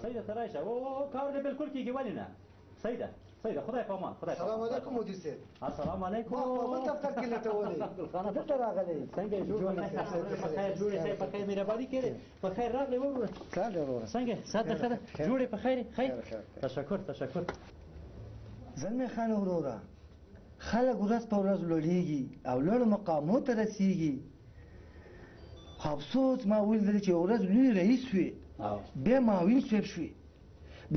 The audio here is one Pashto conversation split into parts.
صحیح ته راشه او کار دې بالکل کېږي ولې نه صحیح ده خدای په امان خدای په امان سلام علیکم مدیر صاحب السلام علیکم ما بل دفتر کې لټولې دلته راغلی څنګه جوړې صاحب په خیر مهرباني کړې په خیر راغلی وروره څنګه ساده ښه ده جوړې په خیر تشکر زلمی خان وروره خلک ورځ په ورځ لوړېږي او لوړو مقامو ته رسېږي افسوس ما ولیدل چې ورځ لوی رئیس وي بیا معاون صاحب شوي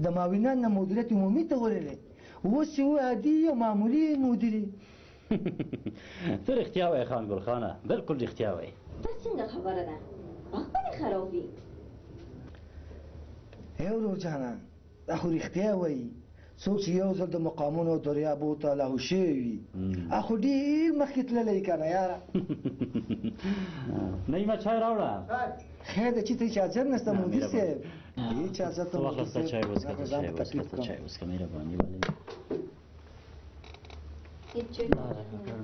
د معاونان نه مدیریت عمومي ته ورغلی اوس چې و عادي او معمولي مدیري ته رښتیا وایې خان ګلخانه بالکل رښتیا وایې دا څنګه خبره ده وخت به دې خراب وي ای ورور جانه دا خو رښتیا وایي څوک چې یو ځل د مقامونو دریابو ته لاهو شوی وي خو ډېر مخکې تللی که نه یاره نعیمه چای راوړه خیر ده چې ته اجازه نشته مدیر صاحب اجازه ته واخلسته چای وڅښه مهرباني ولې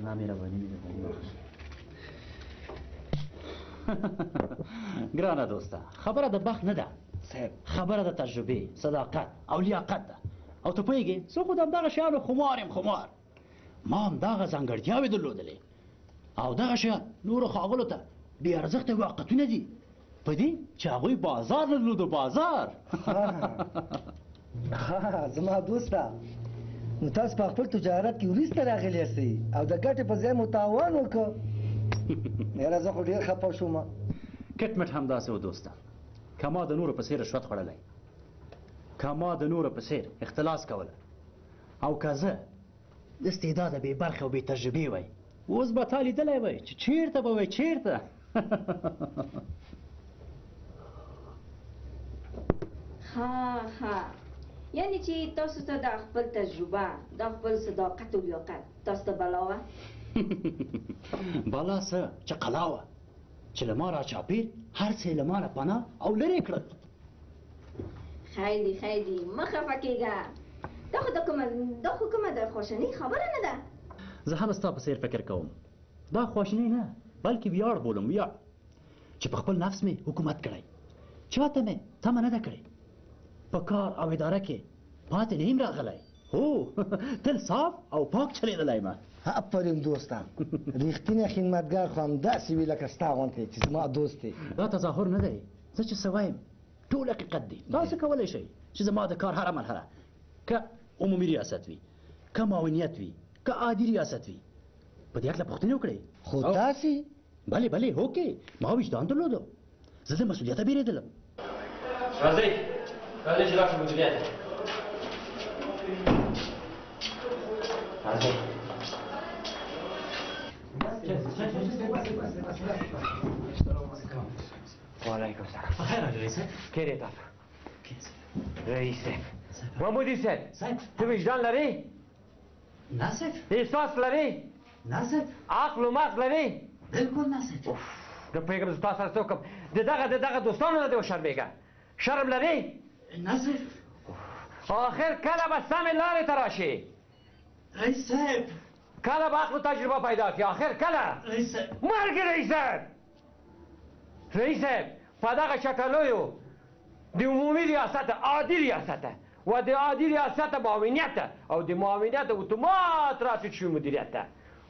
نه مهرباني ګرانه دوسته خبره د بخت نه ده خبره د تجربې صداقت او لیاقت ده او ته پوهېږې زه خو د همدغه شیانو خمار یم ما همدغه ځانګړتیاوې درلودلې او دغه شیان نورو ښاغلو ته بې ارزښته واقعیتونه دي په دې چې هغوی بازار نه درلودو بازار زما دوسته نو تاسو په خپل تجارت کې وروسته راغلی یاستئ او د ګټې په ځای مو تاوان وکړ یاره زه خو ډېر خفه شوم کټ مټ همداسې و دوسته که ما د نورو په څېر رشوت خوړلی که ما د نورو په څېر اختلاس کوله او که زه د استعداده بې برخې او بې تجربې وی اوس به تا لیدلی وی چې چېرته به وی چېرته ها یعنی چې تاسو ته د خپل تجربه د خپل صداقت او لیاقت تاسو ته بلا وه بلا څه چې قلا وه چې له ما راچاپېر هر څه یې له ما نه پناه او لرې کړل خیلی مه خفه کېږه دا خو کومه د خواشنۍ خبره نه ده زه هم ستا په څېر فکر کوم دا خواشنۍ نه بلکې ویاړ بولم ویاړ چې په خپل نفس مې حکومت کړی چاته مې تمه نه ده کړې په کار او اداره کې پاتې نه یم راغلی هو تل صاف او پاک چلېدلی یم آفرین دوستان رښتینی خدمتګار خو همداسې وي لکه ستا غوندې چې زما دوست دی دا تظاهر نه دی زه چې څه وایم ټول حقیقت دی تاسو کولی شئ چې زما د کار هره مرحله که عمومي ریاست وي که معاونیت وي که عادي ریاست وي په دې هکله پوښتنې وکړئ خو تاسې بلې هوکې ما وجدان درلودو زه د مسؤلیته بیرېدلم راځئ چې لاړ شو مدیریت راځئ وعلیکم السلام بخیر رئیس صاحب کیرې تاسو رئیس صاحب و مدیر صاحب ته وجدان لرې نه صاحب احساس لرې نه صاحب عقل و مغز لرې بالکل نه صاحب زه پوهېږم زه تاسو سره څه وکړم د دغه دوستانو نه دې وشرمېږه شرم لرې نه صاحب آخر کله به سمې لارې ته راشې رئیس صاحب کله به عقل و تجربه پیدا کړي آخر کله رئیس صاحب مرګ رئیس صاحب رئیس صاحب په دغه چټلیو د عمومي ریاست عادي ریاست و د عادي ریاست معاونیت او د معاونیت اتومات راتلل شوي مدیریت ته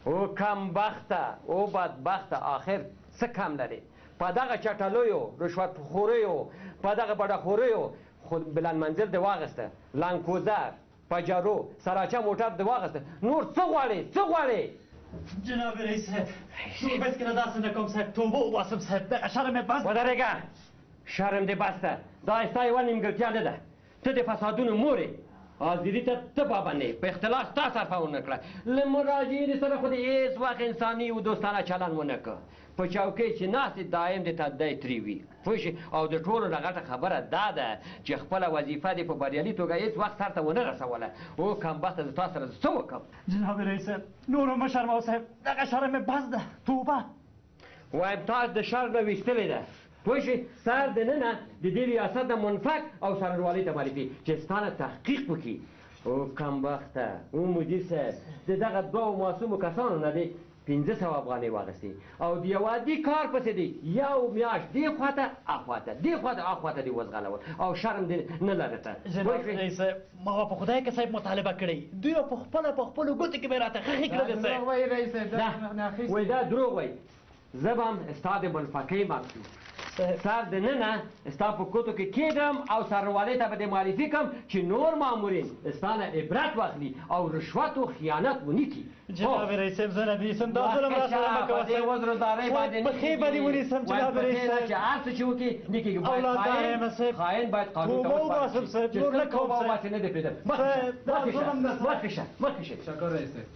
او کمبخته او بدبخته آخر څه کم لري په دغه چټلیو رشوتخوریو په دغه بډهخوریو خود بلند منزل دې واغسته لانکوزر پجارو سراچه موټر دې واغسته نور څه غواړې جناب رئیس صاحب نور بهتره داسې نه کوم صاحب توبه وباسم صاحب دغه شرم مې بس ودرېږه شرم دې بس ده دا ستا یوه نیمګړتیا نه ده ته د فسادونو مورې حاضري ته ته پابند یې په اختلاس تا صرفه ونه کړه له مراجعینو سره خو دې هېڅ وخت انساني و دوستانه چلند ونه کړه په چوکۍ چې ناست دایم د تدی ترې وي پوه شې او د ټولو نه غټه خبره دا ده چې خپله وظیفه دې په بریالي توګه هېڅ وخت سرته ونه رسوله او کمبخته زه تا سره څه وکړم جناب رئیس صاحب نور مه شرموه صاحب دغه شرم مې بس ده توبه وایم تاسو د شر نه ویستلې ده پوه شې سر دننه د دې ریاست نه منفک او سرنوالۍ ته معرفي چې ستا نه تحقیق وکړي او کمبخته او مدیر صاحب د دغه دوو معصومو کسانو نه دی 1500 افغانۍ واخیستې او د یو عادي کار پسې دی یو میاشت دې خواته اخواته دې خواته اخواته دې وزغلول او شرم دې نه لرې ته جناب رئیس صاحب ما په خدای کې صاحب مطالبه کړې دوی په خپلو ګوتو کې مې راته خښې کړلې صاحب وایي رئیس صاحب وایي دا دروغ وایي زه به هم ستا د منفقۍ مقصود سر د ننه ستا په ګوتو کې کېږم او سروالۍ ته به دې معرفي کړم چې نور مامورین ستا نه عبرت واخلي او رشوت و خیانت ونه کړي جناب رئیس صاحب زه نه نیسم دا ظلم راسره مه کوه په دې وزردارۍ باندې پښې به دې ونیسم جناب رئیس صاحب چې هر څه چې وکړي نه کېږي اولاددار یم صاحب خاین باید قانون ته توبه وباسم صاحب نور نه کوم صاحب نه دې پرېږدم مخکې شه شکر رئیس صاحب